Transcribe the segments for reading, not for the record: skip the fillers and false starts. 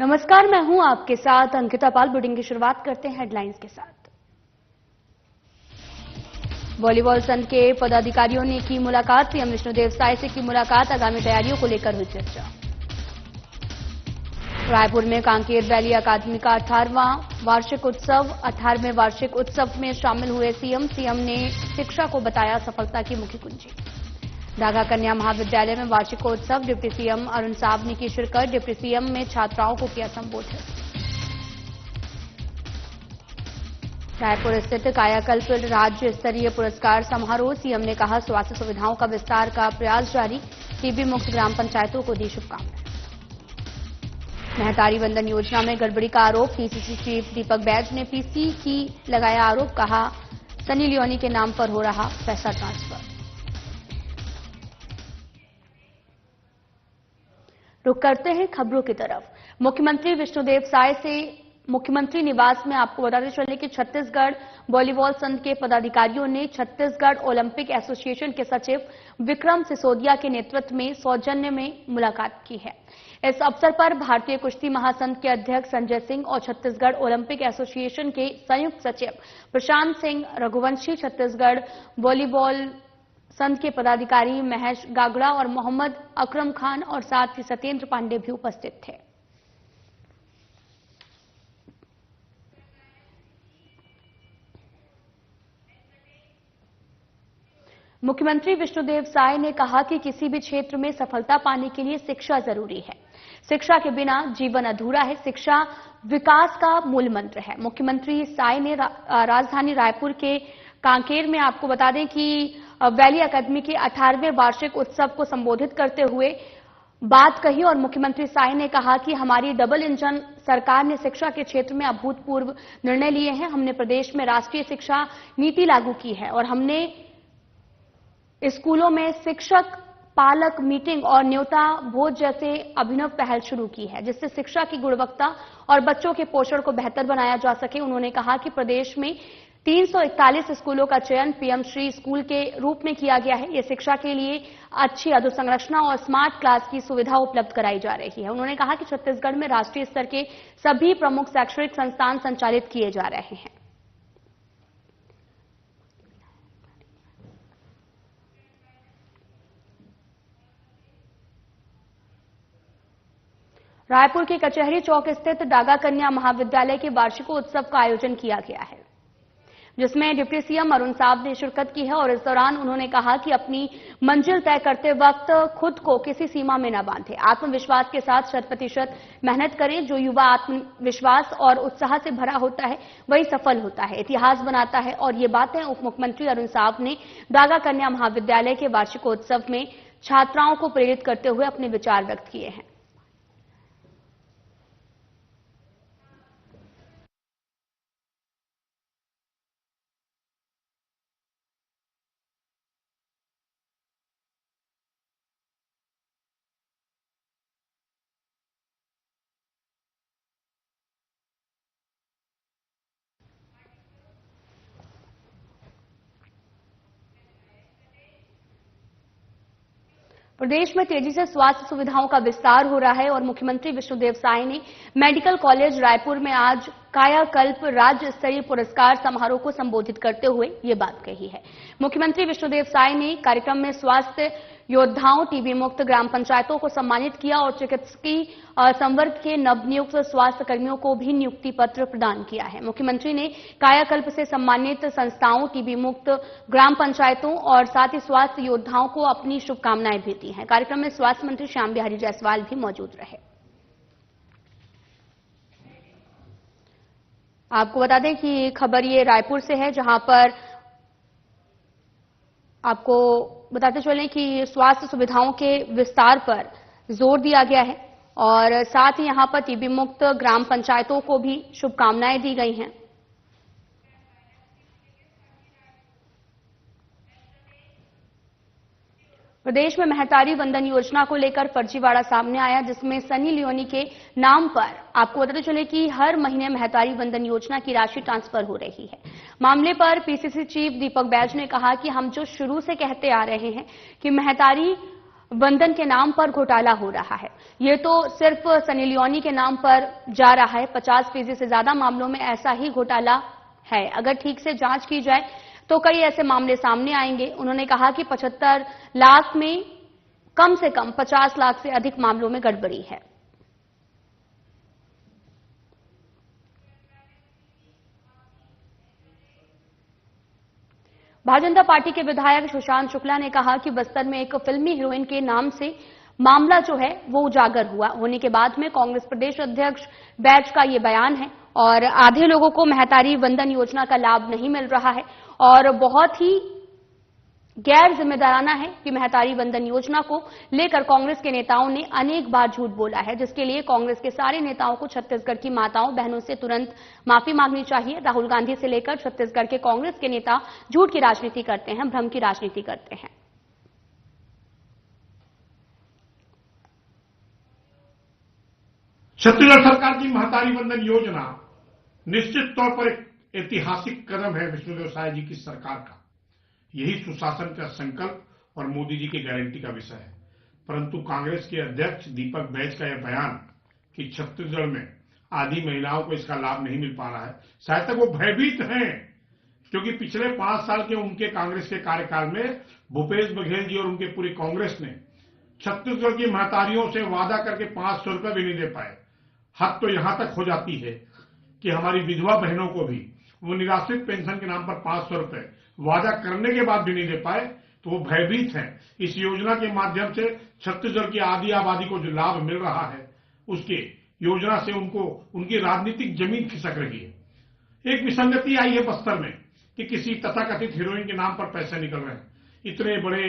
नमस्कार, मैं हूं आपके साथ अंकिता पाल। बुलेटिन की शुरुआत करते हैं हेडलाइंस के साथ। वॉलीबॉल संघ के पदाधिकारियों ने की मुलाकात। सीएम विष्णुदेव साय से की मुलाकात। आगामी तैयारियों को लेकर हुई चर्चा। रायपुर में कांकेर वैली अकादमी का 18वां वार्षिक उत्सव। 18वें वार्षिक उत्सव में शामिल हुए सीएम ने शिक्षा को बताया सफलता की मुख्य कुंजी। डागा कन्या महाविद्यालय में वार्षिकोत्सव। डिप्टी सीएम अरुण साव ने की शिरकत। डिप्टी सीएम ने छात्राओं को किया संबोधित। रायपुर स्थित कायाकल्प राज्य स्तरीय पुरस्कार समारोह। सीएम ने कहा स्वास्थ्य सुविधाओं का विस्तार का प्रयास जारी। टीबी मुक्त ग्राम पंचायतों को दी शुभकामनाएं। महतारी वंदन योजना में गड़बड़ी का आरोप। पीसीसी चीफ दीपक बैज ने पीसी की लगाया आरोप। कहा सनी लियोनी के नाम पर हो रहा पैसा ट्रांसफर। रुक करते हैं खबरों की तरफ। मुख्यमंत्री विष्णुदेव साय से मुख्यमंत्री निवास में आपको बताते चले कि छत्तीसगढ़ वॉलीबॉल संघ के पदाधिकारियों ने छत्तीसगढ़ ओलंपिक एसोसिएशन के सचिव विक्रम सिसोदिया के नेतृत्व में सौजन्य में मुलाकात की है। इस अवसर पर भारतीय कुश्ती महासंघ के अध्यक्ष संजय सिंह और छत्तीसगढ़ ओलंपिक एसोसिएशन के संयुक्त सचिव प्रशांत सिंह रघुवंशी, छत्तीसगढ़ वॉलीबॉल संघ के पदाधिकारी महेश गागड़ा और मोहम्मद अकरम खान और साथ ही सत्येंद्र पांडे भी उपस्थित थे। मुख्यमंत्री विष्णुदेव साय ने कहा कि किसी भी क्षेत्र में सफलता पाने के लिए शिक्षा जरूरी है। शिक्षा के बिना जीवन अधूरा है। शिक्षा विकास का मूल मंत्र है। मुख्यमंत्री साय ने राजधानी रायपुर के कांकेर में आपको बता दें कि वैली अकादमी के 18वें वार्षिक उत्सव को संबोधित करते हुए बात कही और मुख्यमंत्री साय ने कहा कि हमारी डबल इंजन सरकार ने शिक्षा के क्षेत्र में अभूतपूर्व निर्णय लिए हैं। हमने प्रदेश में राष्ट्रीय शिक्षा नीति लागू की है और हमने स्कूलों में शिक्षक पालक मीटिंग और न्योता भोज जैसे अभिनव पहल शुरू की है, जिससे शिक्षा की गुणवत्ता और बच्चों के पोषण को बेहतर बनाया जा सके। उन्होंने कहा कि प्रदेश में 341 स्कूलों का चयन पीएम श्री स्कूल के रूप में किया गया है। ये शिक्षा के लिए अच्छी अधोसंरचना और स्मार्ट क्लास की सुविधा उपलब्ध कराई जा रही है। उन्होंने कहा कि छत्तीसगढ़ में राष्ट्रीय स्तर के सभी प्रमुख शैक्षणिक संस्थान संचालित किए जा रहे हैं। रायपुर के कचहरी चौक स्थित डागा कन्या महाविद्यालय के वार्षिकोत्सव का आयोजन किया गया है, जिसमें डिप्टी सीएम अरुण साव ने शिरकत की है और इस दौरान उन्होंने कहा कि अपनी मंजिल तय करते वक्त खुद को किसी सीमा में न बांधे। आत्मविश्वास के साथ 100% मेहनत करें। जो युवा आत्मविश्वास और उत्साह से भरा होता है वही सफल होता है, इतिहास बनाता है। और ये बातें उप मुख्यमंत्री अरुण साव ने डागा कन्या महाविद्यालय के वार्षिकोत्सव में छात्राओं को प्रेरित करते हुए अपने विचार व्यक्त किए हैं। प्रदेश में तेजी से स्वास्थ्य सुविधाओं का विस्तार हो रहा है और मुख्यमंत्री विष्णुदेव साय ने मेडिकल कॉलेज रायपुर में आज कायाकल्प राज्य स्तरीय पुरस्कार समारोह को संबोधित करते हुए ये बात कही है। मुख्यमंत्री विष्णुदेव साय ने कार्यक्रम में स्वास्थ्य योद्धाओं, टीबी मुक्त ग्राम पंचायतों को सम्मानित किया और चिकित्सकीय संवर्ग के नवनियुक्त स्वास्थ्य कर्मियों को भी नियुक्ति पत्र प्रदान किया है। मुख्यमंत्री ने कायाकल्प से सम्मानित संस्थाओं, टीबी मुक्त ग्राम पंचायतों और साथ ही स्वास्थ्य योद्धाओं को अपनी शुभकामनाएं भी दी हैं। कार्यक्रम में स्वास्थ्य मंत्री श्याम बिहारी जायसवाल भी मौजूद रहे। आपको बता दें कि खबर ये रायपुर से है, जहां पर आपको बताते चलें कि स्वास्थ्य सुविधाओं के विस्तार पर जोर दिया गया है और साथ ही यहां पर टीबी मुक्त ग्राम पंचायतों को भी शुभकामनाएं दी गई हैं। प्रदेश में महतारी वंदन योजना को लेकर फर्जीवाड़ा सामने आया, जिसमें सनी लियोनी के नाम पर आपको बताते चले कि हर महीने महतारी वंदन योजना की राशि ट्रांसफर हो रही है। मामले पर पीसीसी चीफ दीपक बैज ने कहा कि हम जो शुरू से कहते आ रहे हैं कि महतारी वंदन के नाम पर घोटाला हो रहा है। ये तो सिर्फ सनी लियोनी के नाम पर जा रहा है, 50% से ज्यादा मामलों में ऐसा ही घोटाला है। अगर ठीक से जांच की जाए तो कई ऐसे मामले सामने आएंगे। उन्होंने कहा कि 75 लाख में कम से कम 50 लाख से अधिक मामलों में गड़बड़ी है। भारतीय जनता पार्टी के विधायक सुशांत शुक्ला ने कहा कि बस्तर में एक फिल्मी हीरोइन के नाम से मामला जो है वो उजागर हुआ होने के बाद में कांग्रेस प्रदेश अध्यक्ष बैच का ये बयान है और आधे लोगों को महतारी वंदन योजना का लाभ नहीं मिल रहा है और बहुत ही गैर जिम्मेदाराना है कि महतारी वंदन योजना को लेकर कांग्रेस के नेताओं ने अनेक बार झूठ बोला है, जिसके लिए कांग्रेस के सारे नेताओं को छत्तीसगढ़ की माताओं बहनों से तुरंत माफी मांगनी चाहिए। राहुल गांधी से लेकर छत्तीसगढ़ के कांग्रेस के नेता झूठ की राजनीति करते हैं, भ्रम की राजनीति करते हैं। छत्तीसगढ़ सरकार की महतारी वंदन योजना निश्चित तौर पर एक ऐतिहासिक कदम है विष्णुदेव साय जी की सरकार का। यही सुशासन का संकल्प और मोदी जी की गारंटी का विषय है। परंतु कांग्रेस के अध्यक्ष दीपक बैज का यह बयान कि छत्तीसगढ़ में आधी महिलाओं को इसका लाभ नहीं मिल पा रहा है, शायद तक वो भयभीत हैं, क्योंकि पिछले 5 साल के उनके कांग्रेस के कार्यकाल में भूपेश बघेल जी और उनके पूरी कांग्रेस ने छत्तीसगढ़ की महतारियों से वादा करके 500 रुपए भी नहीं दे पाए। हद तो यहां तक हो जाती है कि हमारी विधवा बहनों को भी वो निराश्रित पेंशन के नाम पर 500 रुपए वादा करने के बाद भी नहीं दे पाए, तो वो भयभीत हैं। इस योजना के माध्यम से छत्तीसगढ़ की आधी आबादी को जो लाभ मिल रहा है, उसके योजना से उनको उनकी राजनीतिक जमीन खिसक रही है। एक विसंगति आई है बस्तर में कि किसी तथाकथित हीरोइन के नाम पर पैसे निकल रहे हैं। इतने बड़े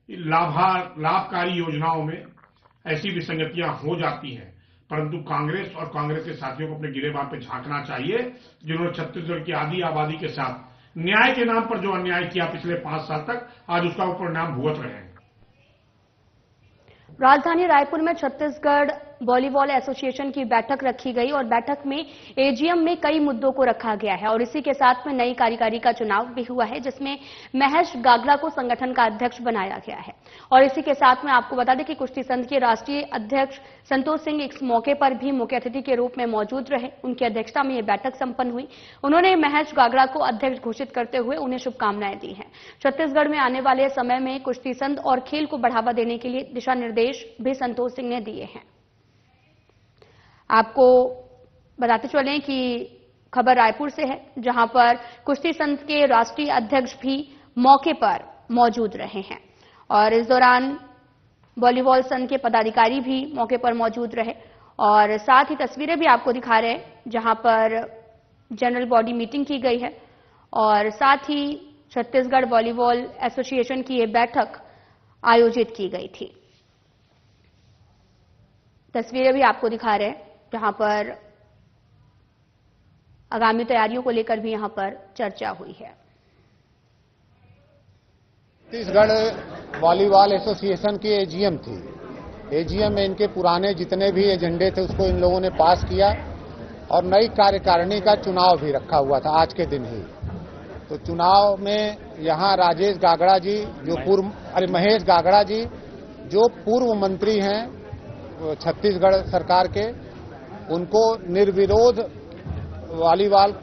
लाभकारी योजनाओं में ऐसी विसंगतियां हो जाती हैं, परंतु कांग्रेस और कांग्रेस के साथियों को अपने गिरेबान पे झांकना चाहिए, जिन्होंने छत्तीसगढ़ की आधी आबादी के साथ न्याय के नाम पर जो अन्याय किया पिछले 5 साल तक, आज उसका परिणाम भुगत रहे हैं। राजधानी रायपुर में छत्तीसगढ़ वॉलीबॉल एसोसिएशन की बैठक रखी गई और बैठक में एजीएम में कई मुद्दों को रखा गया है और इसी के साथ में नई कार्यकारी का चुनाव भी हुआ है, जिसमें महेश गागड़ा को संगठन का अध्यक्ष बनाया गया है। और इसी के साथ में आपको बता दें कि कुश्ती संघ के राष्ट्रीय अध्यक्ष संतोष सिंह इस मौके पर भी मुख्य अतिथि के रूप में मौजूद रहे। उनकी अध्यक्षता में यह बैठक संपन्न हुई। उन्होंने महेश गागड़ा को अध्यक्ष घोषित करते हुए उन्हें शुभकामनाएं दी हैं। छत्तीसगढ़ में आने वाले समय में कुश्ती संघ और खेल को बढ़ावा देने के लिए दिशा निर्देश भी संतोष सिंह ने दिए हैं। आपको बताते चलें कि खबर रायपुर से है, जहां पर कुश्ती संघ के राष्ट्रीय अध्यक्ष भी मौके पर मौजूद रहे हैं और इस दौरान वॉलीबॉल संघ के पदाधिकारी भी मौके पर मौजूद रहे और साथ ही तस्वीरें भी आपको दिखा रहे हैं, जहां पर जनरल बॉडी मीटिंग की गई है और साथ ही छत्तीसगढ़ वॉलीबॉल एसोसिएशन की यह बैठक आयोजित की गई थी। तस्वीरें भी आपको दिखा रहे हैं, जहां पर आगामी तैयारियों को लेकर भी यहां पर चर्चा हुई है। छत्तीसगढ़ वॉलीबॉल एसोसिएशन की एजीएम थी। एजीएम में इनके पुराने जितने भी एजेंडे थे उसको इन लोगों ने पास किया और नई कार्यकारिणी का चुनाव भी रखा हुआ था आज के दिन ही। तो चुनाव में यहां राजेश गागड़ा जी जो महेश गागड़ा जी जो पूर्व मंत्री हैं छत्तीसगढ़ सरकार के, उनको निर्विरोध वॉलीबॉल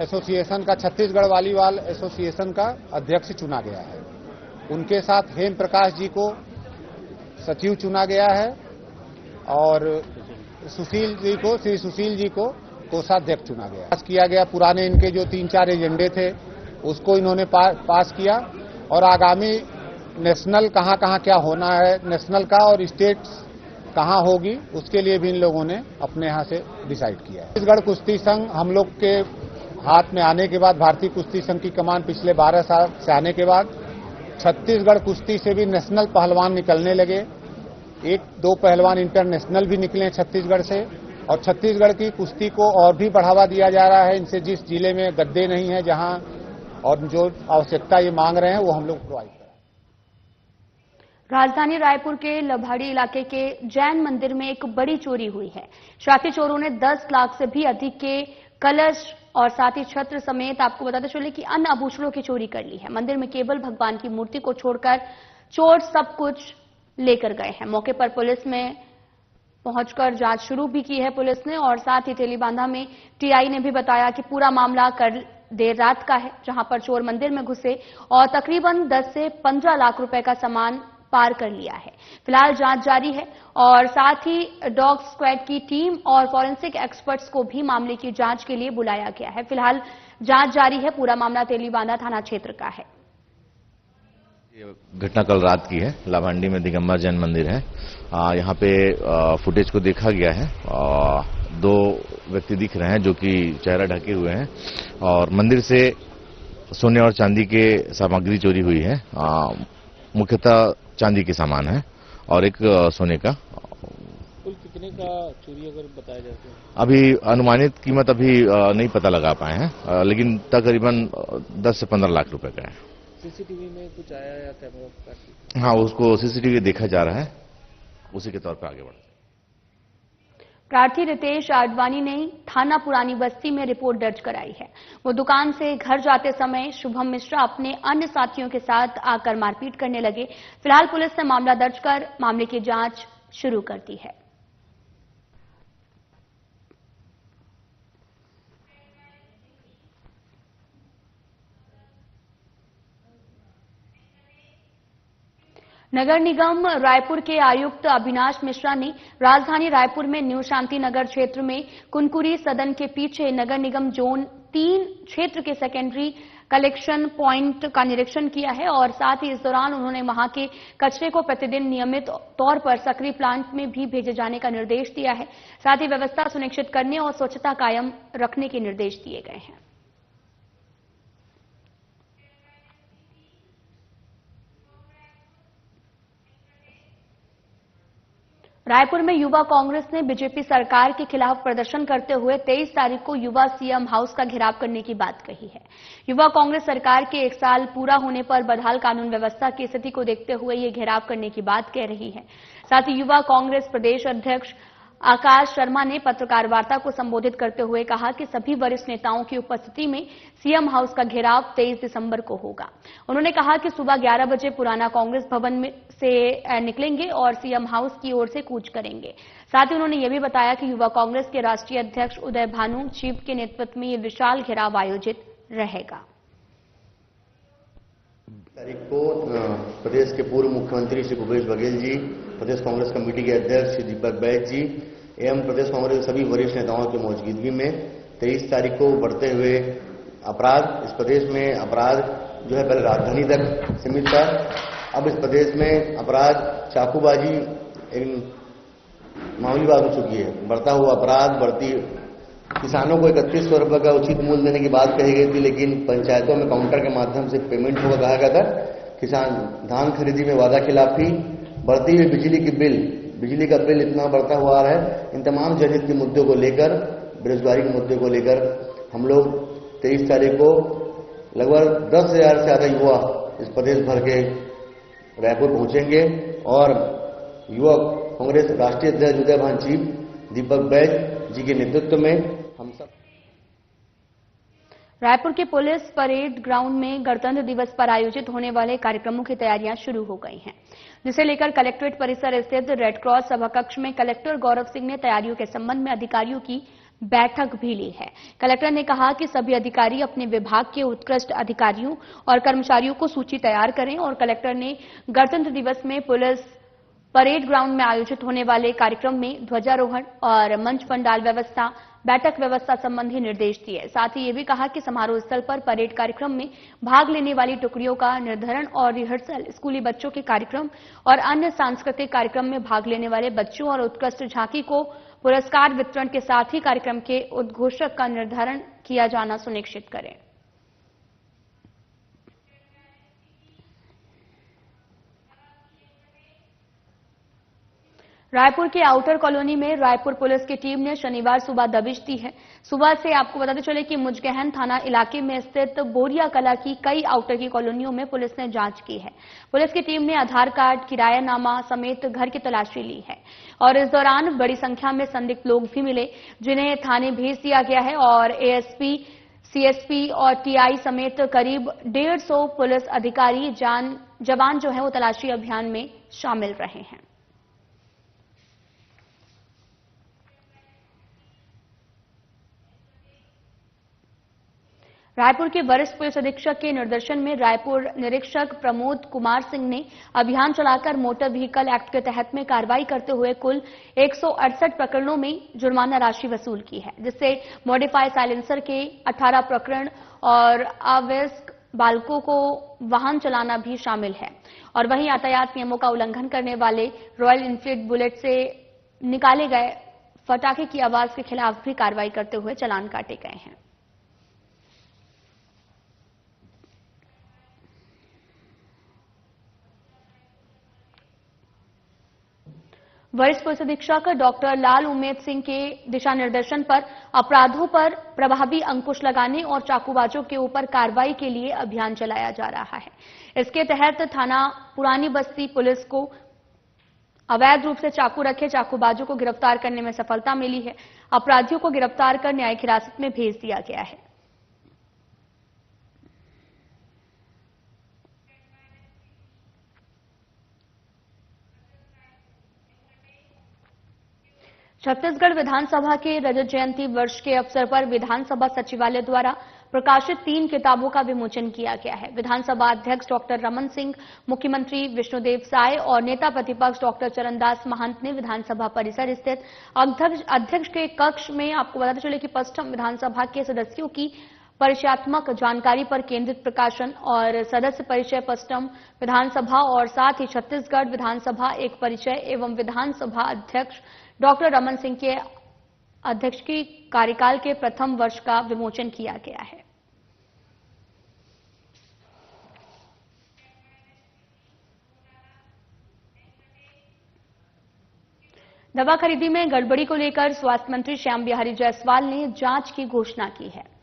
एसोसिएशन का छत्तीसगढ़ वॉलीबॉल एसोसिएशन का अध्यक्ष चुना गया है। उनके साथ हेम प्रकाश जी को सचिव चुना गया है और श्री सुशील जी को कोषाध्यक्ष चुना गया। पास किया गया पुराने इनके जो 3-4 एजेंडे थे उसको इन्होंने पास किया और आगामी नेशनल कहां क्या होना है, नेशनल का और स्टेट कहां होगी, उसके लिए भी इन लोगों ने अपने यहां से डिसाइड किया है। छत्तीसगढ़ कुश्ती संघ हम लोग के हाथ में आने के बाद, भारतीय कुश्ती संघ की कमान पिछले 12 साल से आने के बाद छत्तीसगढ़ कुश्ती से भी नेशनल पहलवान निकलने लगे। 1-2 पहलवान इंटरनेशनल भी निकले छत्तीसगढ़ से और छत्तीसगढ़ की कुश्ती को और भी बढ़ावा दिया जा रहा है। इनसे जिस जिले में गद्दे नहीं है जहां और जो आवश्यकता ये मांग रहे हैं वो हम लोग प्रोवाइड करें। राजधानी रायपुर के लभाड़ी इलाके के जैन मंदिर में एक बड़ी चोरी हुई है। शातिर चोरों ने 10 लाख से भी अधिक के कलश और साथ ही छत्र समेत आपको बताते चले कि अन्य आभूषणों की चोरी कर ली है। मंदिर में केवल भगवान की मूर्ति को छोड़कर चोर सब कुछ लेकर गए हैं। मौके पर पुलिस में पहुंचकर जांच शुरू भी की है पुलिस ने, और साथ ही तेलीबांधा में टीआई ने भी बताया कि पूरा मामला कल देर रात का है, जहां पर चोर मंदिर में घुसे और तकरीबन 10 से 15 लाख रुपए का सामान पार कर लिया है। फिलहाल जांच जारी है और साथ ही डॉग स्क्वाड की टीम और फॉरेंसिक एक्सपर्ट्स को भी मामले की जांच के लिए बुलाया गया है। फिलहाल जांच जारी है। पूरा मामला तेलीबांधा थाना क्षेत्र का है। ये घटना कल रात की है। लाभांडी में दिगंबर जैन मंदिर है। यहाँ पे फुटेज को देखा गया है। 2 व्यक्ति दिख रहे हैं जो कि चेहरा ढके हुए हैं और मंदिर से सोने और चांदी के सामग्री चोरी हुई है। मुख्यतः चांदी के सामान है और एक सोने का। कुल कितने का चोरी अगर बताया जाए तो? अभी अनुमानित कीमत अभी नहीं पता लगा पाए हैं, लेकिन तकरीबन 10 से 15 लाख रुपए का है। सीसीटीवी में कुछ आया या कैमरा? हाँ, उसको सीसीटीवी देखा जा रहा है, उसी के तौर पर आगे बढ़ा। प्रार्थी रितेश आडवाणी ने थाना पुरानी बस्ती में रिपोर्ट दर्ज कराई है। वो दुकान से घर जाते समय शुभम मिश्रा अपने अन्य साथियों के साथ आकर मारपीट करने लगे। फिलहाल पुलिस ने मामला दर्ज कर मामले की जांच शुरू कर दी है। नगर निगम रायपुर के आयुक्त अविनाश मिश्रा ने राजधानी रायपुर में न्यू शांति नगर क्षेत्र में कुनकुरी सदन के पीछे नगर निगम जोन 3 क्षेत्र के सेकेंडरी कलेक्शन पॉइंट का निरीक्षण किया है और साथ ही इस दौरान उन्होंने वहां के कचरे को प्रतिदिन नियमित तौर पर सक्रिय प्लांट में भी भेजे जाने का निर्देश दिया है। साथ ही व्यवस्था सुनिश्चित करने और स्वच्छता कायम रखने के निर्देश दिए गए हैं। रायपुर में युवा कांग्रेस ने बीजेपी सरकार के खिलाफ प्रदर्शन करते हुए 23 तारीख को युवा सीएम हाउस का घेराव करने की बात कही है। युवा कांग्रेस सरकार के 1 साल पूरा होने पर बदहाल कानून व्यवस्था की स्थिति को देखते हुए ये घेराव करने की बात कह रही है। साथ ही युवा कांग्रेस प्रदेश अध्यक्ष आकाश शर्मा ने पत्रकार वार्ता को संबोधित करते हुए कहा कि सभी वरिष्ठ नेताओं की उपस्थिति में सीएम हाउस का घेराव 23 दिसंबर को होगा। उन्होंने कहा कि सुबह 11 बजे पुराना कांग्रेस भवन में से निकलेंगे और सीएम हाउस की ओर से कूच करेंगे। साथ ही उन्होंने यह भी बताया कि युवा कांग्रेस के राष्ट्रीय अध्यक्ष उदय भानु चीफ के नेतृत्व में ये विशाल घेराव आयोजित रहेगा। तारीख को प्रदेश के पूर्व मुख्यमंत्री श्री भूपेश बघेल जी, प्रदेश कांग्रेस कमेटी के अध्यक्ष श्री दीपक बैज जी एवं प्रदेश कांग्रेस के सभी वरिष्ठ नेताओं की मौजूदगी में 23 तारीख को बढ़ते हुए अपराध, इस प्रदेश में अपराध जो है पहले राजधानी तक सीमित था, अब इस प्रदेश में अपराध चाकूबाजी एक मामूली बात हो चुकी है। बढ़ता हुआ अपराध, बढ़ती किसानों को 3100 रुपये का उचित मूल्य देने की बात कही गई थी, लेकिन पंचायतों में काउंटर के माध्यम से पेमेंट होगा कहा गया था। किसान धान खरीदी में वादा खिलाफी, बढ़ती हुई बिजली का बिल इतना बढ़ता हुआ आ रहा है। इन तमाम जनहित के मुद्दों को लेकर, बेरोजगारी के मुद्दे को लेकर हम लोग 23 तारीख को लगभग 10,000 से ज्यादा युवा इस प्रदेश भर के रायपुर पहुंचेंगे और युवा कांग्रेस राष्ट्रीय अध्यक्ष उदय भानु चीफ दीपक बैज जी के नेतृत्व में हम सब। रायपुर के पुलिस परेड ग्राउंड में गणतंत्र दिवस पर आयोजित होने वाले कार्यक्रमों की तैयारियां शुरू हो गई हैं, जिसे लेकर कलेक्ट्रेट परिसर स्थित रेड क्रॉस सभाकक्ष में कलेक्टर गौरव सिंह ने तैयारियों के संबंध में अधिकारियों की बैठक भी ली है। कलेक्टर ने कहा कि सभी अधिकारी अपने विभाग के उत्कृष्ट अधिकारियों और कर्मचारियों को सूची तैयार करें और कलेक्टर ने गणतंत्र दिवस में पुलिस परेड ग्राउंड में आयोजित होने वाले कार्यक्रम में ध्वजारोहण और मंच पंडाल व्यवस्था, बैठक व्यवस्था संबंधी निर्देश दिए। साथ ही ये भी कहा कि समारोह स्थल पर परेड कार्यक्रम में भाग लेने वाली टुकड़ियों का निर्धारण और रिहर्सल, स्कूली बच्चों के कार्यक्रम और अन्य सांस्कृतिक कार्यक्रम में भाग लेने वाले बच्चों और उत्कृष्ट झांकी को पुरस्कार वितरण के साथ ही कार्यक्रम के उद्घोषक का निर्धारण किया जाना सुनिश्चित करें। रायपुर के आउटर कॉलोनी में रायपुर पुलिस की टीम ने शनिवार सुबह दबिश दी है। सुबह से आपको बताते चले कि मुजगहन थाना इलाके में स्थित बोरिया कला की कई आउटर की कॉलोनियों में पुलिस ने जांच की है। पुलिस की टीम ने आधार कार्ड, किरायानामा समेत घर की तलाशी ली है और इस दौरान बड़ी संख्या में संदिग्ध लोग भी मिले, जिन्हें थाने भेज दिया गया है और एएसपी सीएसपी और टीआई समेत करीब 150 पुलिस अधिकारी जवान जो है वो तलाशी अभियान में शामिल रहे हैं। रायपुर के वरिष्ठ पुलिस अधीक्षक के निर्देशन में रायपुर निरीक्षक प्रमोद कुमार सिंह ने अभियान चलाकर मोटर व्हीकल एक्ट के तहत में कार्रवाई करते हुए कुल 168 प्रकरणों में जुर्माना राशि वसूल की है, जिससे मॉडिफाई साइलेंसर के 18 प्रकरण और अवयस्क बालकों को वाहन चलाना भी शामिल है। और वहीं यातायात नियमों का उल्लंघन करने वाले रॉयल एनफील्ड बुलेट से निकाले गए पटाखे की आवाज के खिलाफ भी कार्रवाई करते हुए चालान काटे गए हैं। वरिष्ठ पुलिस अधीक्षक डॉक्टर लाल उमेद सिंह के दिशा निर्देशन पर अपराधों पर प्रभावी अंकुश लगाने और चाकूबाजों के ऊपर कार्रवाई के लिए अभियान चलाया जा रहा है। इसके तहत थाना पुरानी बस्ती पुलिस को अवैध रूप से चाकू रखे चाकूबाजों को गिरफ्तार करने में सफलता मिली है। अपराधियों को गिरफ्तार कर न्यायिक हिरासत में भेज दिया गया है। छत्तीसगढ़ विधानसभा के रजत जयंती वर्ष के अवसर पर विधानसभा सचिवालय द्वारा प्रकाशित 3 किताबों का विमोचन किया गया है। विधानसभा अध्यक्ष डॉक्टर रमन सिंह, मुख्यमंत्री विष्णुदेव साय और नेता प्रतिपक्ष डॉक्टर चरणदास महंत ने विधानसभा परिसर स्थित अध्यक्ष के कक्ष में आपको बताते चले कि पश्चिम विधानसभा के सदस्यों की परिचयात्मक जानकारी पर केंद्रित प्रकाशन और सदस्य परिचय पश्चिम विधानसभा और साथ ही छत्तीसगढ़ विधानसभा एक परिचय एवं विधानसभा अध्यक्ष डॉक्टर रमन सिंह के अध्यक्ष की कार्यकाल के प्रथम वर्ष का विमोचन किया गया है। दवा खरीदी में गड़बड़ी को लेकर स्वास्थ्य मंत्री श्याम बिहारी जायसवाल ने जांच की घोषणा की है।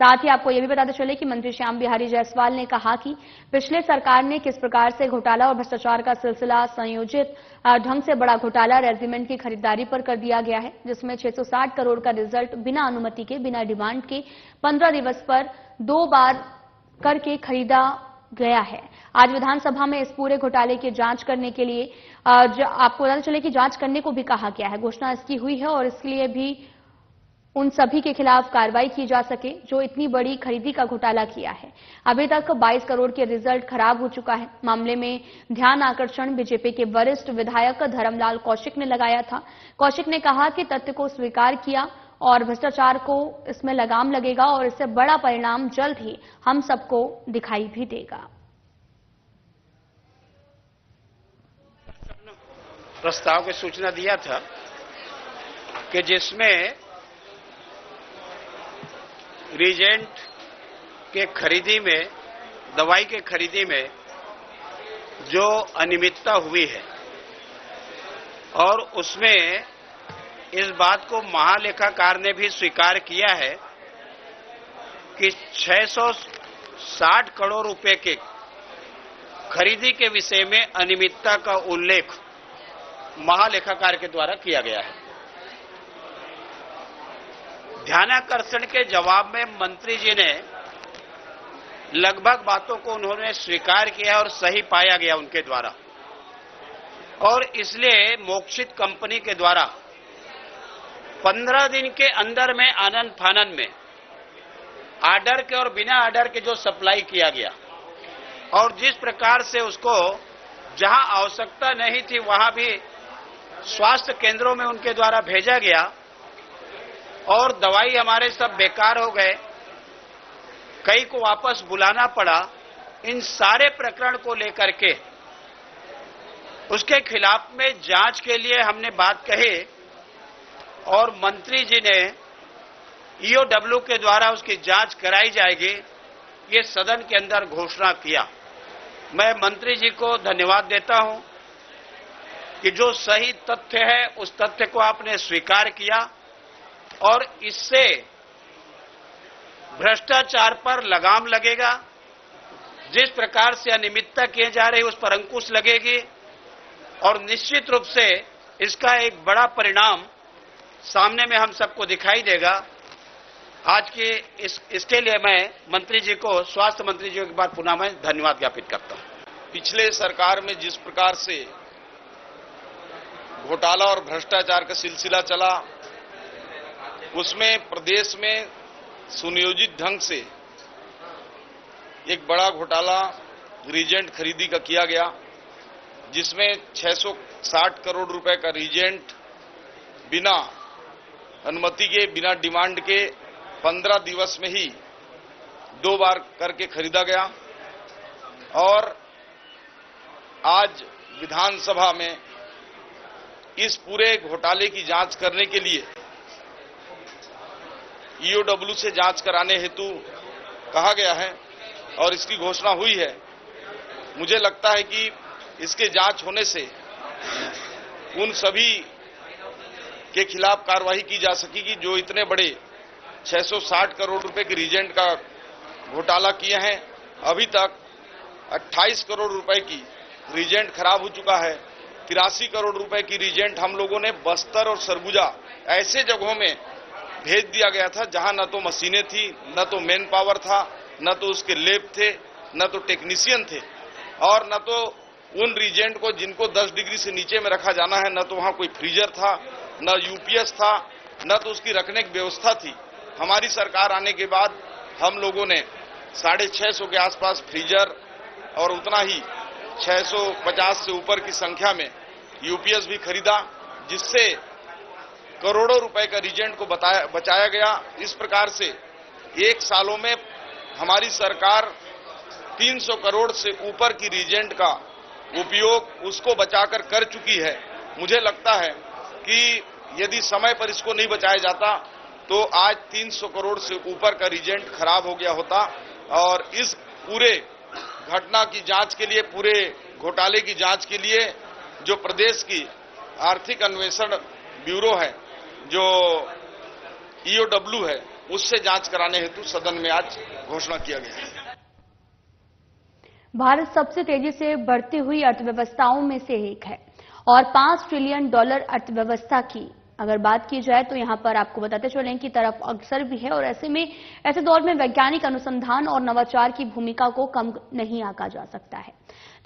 साथ ही आपको यह भी बताते चले कि मंत्री श्याम बिहारी जायसवाल ने कहा कि पिछले सरकार ने किस प्रकार से घोटाला और भ्रष्टाचार का सिलसिला संयोजित ढंग से बड़ा घोटाला रेजिमेंट की खरीदारी पर कर दिया गया है, जिसमें 660 करोड़ का रिजल्ट बिना अनुमति के, बिना डिमांड के 15 दिवस पर 2 बार करके खरीदा गया है। आज विधानसभा में इस पूरे घोटाले की जांच करने के लिए आपको बताते चले कि जांच करने को भी कहा गया है। घोषणा इसकी हुई है और इसके लिए भी उन सभी के खिलाफ कार्रवाई की जा सके जो इतनी बड़ी खरीदी का घोटाला किया है। अभी तक 22 करोड़ के रिजल्ट खराब हो चुका है। मामले में ध्यान आकर्षण बीजेपी के वरिष्ठ विधायक धर्मलाल कौशिक ने लगाया था। कौशिक ने कहा कि तथ्य को स्वीकार किया और भ्रष्टाचार को इसमें लगाम लगेगा और इससे बड़ा परिणाम जल्द ही हम सबको दिखाई भी देगा। प्रस्ताव की सूचना दिया था कि जिसमें रीजेंट के खरीदी में, दवाई के खरीदी में जो अनियमितता हुई है और उसमें इस बात को महालेखाकार ने भी स्वीकार किया है कि 660 करोड़ रुपए के खरीदी के विषय में अनियमितता का उल्लेख महालेखाकार के द्वारा किया गया है। ध्यानाकर्षण के जवाब में मंत्री जी ने लगभग बातों को उन्होंने स्वीकार किया और सही पाया गया उनके द्वारा, और इसलिए मोक्षित कंपनी के द्वारा 15 दिन के अंदर में आनन फानन में आर्डर के और बिना आर्डर के जो सप्लाई किया गया और जिस प्रकार से उसको जहां आवश्यकता नहीं थी वहां भी स्वास्थ्य केंद्रों में उनके द्वारा भेजा गया और दवाई हमारे सब बेकार हो गए, कई को वापस बुलाना पड़ा। इन सारे प्रकरण को लेकर के उसके खिलाफ में जांच के लिए हमने बात कही और मंत्री जी ने ईओडब्ल्यू के द्वारा उसकी जांच कराई जाएगी, ये सदन के अंदर घोषणा किया। मैं मंत्री जी को धन्यवाद देता हूं कि जो सही तथ्य है उस तथ्य को आपने स्वीकार किया और इससे भ्रष्टाचार पर लगाम लगेगा। जिस प्रकार से अनियमितता किए जा रही उस पर अंकुश लगेगी और निश्चित रूप से इसका एक बड़ा परिणाम सामने में हम सबको दिखाई देगा। आज के इसके लिए मैं मंत्री जी को, स्वास्थ्य मंत्री जी को एक बार पुनः मैं धन्यवाद ज्ञापित करता हूं। पिछले सरकार में जिस प्रकार से घोटाला और भ्रष्टाचार का सिलसिला चला, उसमें प्रदेश में सुनियोजित ढंग से एक बड़ा घोटाला रीजेंट खरीदी का किया गया, जिसमें 660 करोड़ रुपए का रीजेंट बिना अनुमति के, बिना डिमांड के 15 दिवस में ही 2 बार करके खरीदा गया। और आज विधानसभा में इस पूरे घोटाले की जांच करने के लिए ईओडब्ल्यू से जांच कराने हेतु कहा गया है और इसकी घोषणा हुई है। मुझे लगता है कि इसके जांच होने से उन सभी के खिलाफ कार्रवाई की जा सकेगी जो इतने बड़े 660 करोड़ रुपए के रीजेंट का घोटाला किए हैं। अभी तक 28 करोड़ रुपए की रीजेंट खराब हो चुका है। 83 करोड़ रुपए की रीजेंट हम लोगों ने बस्तर और सरगुजा ऐसे जगहों में भेज दिया गया था जहां न तो मशीनें थी, न तो मैन पावर था, न तो उसके लैब थे, न तो टेक्नीशियन थे, और न तो उन रीजेंट को जिनको 10 डिग्री से नीचे में रखा जाना है, न तो वहां कोई फ्रीजर था, न यूपीएस था, न तो उसकी रखने की व्यवस्था थी। हमारी सरकार आने के बाद हम लोगों ने 650 के आसपास फ्रीजर और उतना ही 650 से ऊपर की संख्या में यूपीएस भी खरीदा, जिससे करोड़ों रुपए का रीजेंट को बचाया गया। इस प्रकार से 1 सालों में हमारी सरकार 300 करोड़ से ऊपर की रीजेंट का उपयोग उसको बचाकर कर चुकी है। मुझे लगता है कि यदि समय पर इसको नहीं बचाया जाता तो आज 300 करोड़ से ऊपर का रीजेंट खराब हो गया होता। और इस पूरे घटना की जांच के लिए, पूरे घोटाले की जांच के लिए जो प्रदेश की आर्थिक अन्वेषण ब्यूरो है, जो ईओडब्ल्यू है, उससे जांच कराने हेतु सदन में आज घोषणा किया गया है। भारत सबसे तेजी से बढ़ती हुई अर्थव्यवस्थाओं में से एक है और $5 ट्रिलियन अर्थव्यवस्था की अगर बात की जाए तो यहां पर आपको बताते चलें कि तरफ अक्सर भी है और ऐसे दौर में वैज्ञानिक अनुसंधान और नवाचार की भूमिका को कम नहीं आंका जा सकता है।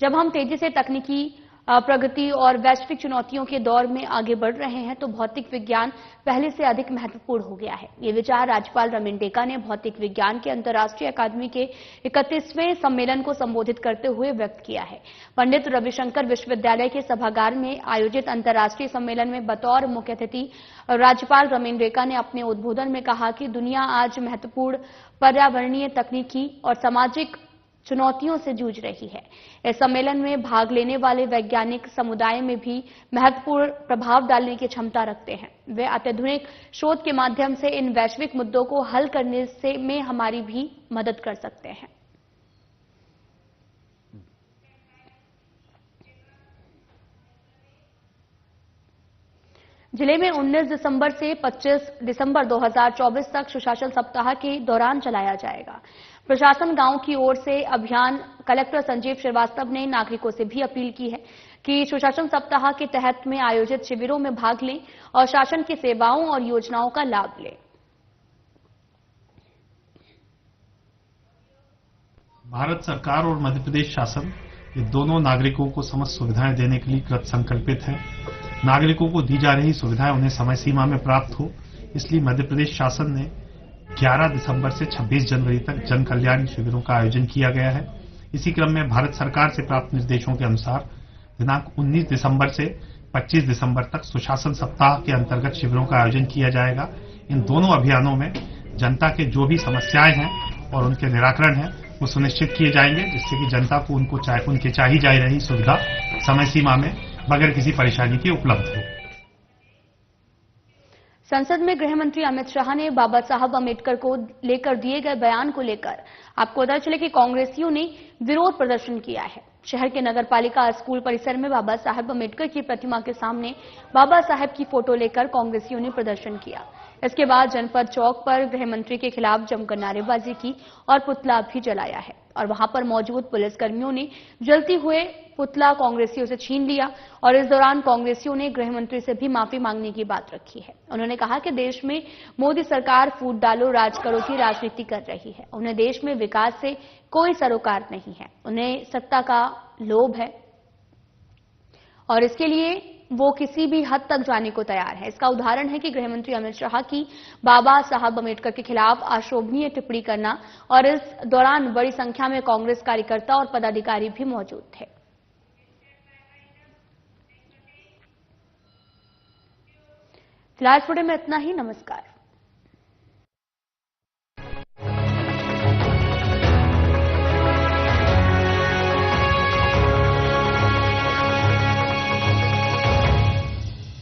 जब हम तेजी से तकनीकी प्रगति और वैश्विक चुनौतियों के दौर में आगे बढ़ रहे हैं तो भौतिक विज्ञान पहले से अधिक महत्वपूर्ण हो गया है। ये विचार राज्यपाल रमेन डेका ने भौतिक विज्ञान के अंतर्राष्ट्रीय अकादमी के 31वें सम्मेलन को संबोधित करते हुए व्यक्त किया है। पंडित रविशंकर विश्वविद्यालय के सभागार में आयोजित अंतर्राष्ट्रीय सम्मेलन में बतौर मुख्य अतिथि राज्यपाल रमेन डेका ने अपने उद्बोधन में कहा कि दुनिया आज महत्वपूर्ण पर्यावरणीय, तकनीकी और सामाजिक चुनौतियों से जूझ रही है। इस सम्मेलन में भाग लेने वाले वैज्ञानिक समुदाय में भी महत्वपूर्ण प्रभाव डालने की क्षमता रखते हैं। वे अत्याधुनिक शोध के माध्यम से इन वैश्विक मुद्दों को हल करने में हमारी भी मदद कर सकते हैं। जिले में 19 दिसंबर से 25 दिसंबर 2024 तक सुशासन सप्ताह के दौरान चलाया जाएगा। प्रशासन गांव की ओर से अभियान कलेक्टर संजीव श्रीवास्तव ने नागरिकों से भी अपील की है कि सुशासन सप्ताह के तहत में आयोजित शिविरों में भाग लें और शासन की सेवाओं और योजनाओं का लाभ लें। भारत सरकार और मध्य प्रदेश शासन ये दोनों नागरिकों को समस्त सुविधाएं देने के लिए कृत संकल्पित है। नागरिकों को दी जा रही सुविधाएं उन्हें समय सीमा में प्राप्त हो, इसलिए मध्य प्रदेश शासन ने 11 दिसंबर से 26 जनवरी तक जन कल्याण शिविरों का आयोजन किया गया है। इसी क्रम में भारत सरकार से प्राप्त निर्देशों के अनुसार दिनांक 19 दिसंबर से 25 दिसंबर तक सुशासन सप्ताह के अंतर्गत शिविरों का आयोजन किया जाएगा। इन दोनों अभियानों में जनता के जो भी समस्याएं हैं और उनके निराकरण हैं वो सुनिश्चित किए जाएंगे, जिससे कि जनता को उनके चाही जा रही सुविधा समय सीमा में बगैर किसी परेशानी के उपलब्ध हो। संसद में गृह मंत्री अमित शाह ने बाबा साहब अम्बेडकर को लेकर दिए गए बयान को लेकर आपको पता चले कि कांग्रेसियों ने विरोध प्रदर्शन किया है। शहर के नगरपालिका स्कूल परिसर में बाबा साहब अम्बेडकर की प्रतिमा के सामने बाबा साहब की फोटो लेकर कांग्रेसियों ने प्रदर्शन किया। इसके बाद जनपद चौक पर गृह मंत्री के खिलाफ जमकर नारेबाजी की और पुतला भी जलाया है। और वहां पर मौजूद पुलिसकर्मियों ने जलती हुए पुतला कांग्रेसियों से छीन लिया और इस दौरान कांग्रेसियों ने गृह मंत्री से भी माफी मांगने की बात रखी है। उन्होंने कहा कि देश में मोदी सरकार फूट डालो राज करो की राजनीति कर रही है। उन्हें देश में विकास से कोई सरोकार नहीं है, उन्हें सत्ता का लोभ है और इसके लिए वो किसी भी हद तक जाने को तैयार है। इसका उदाहरण है कि गृहमंत्री अमित शाह की बाबा साहब अम्बेडकर के खिलाफ अशोभनीय टिप्पणी करना और इस दौरान बड़ी संख्या में कांग्रेस कार्यकर्ता और पदाधिकारी भी मौजूद थे। फिलहाल में इतना ही। नमस्कार।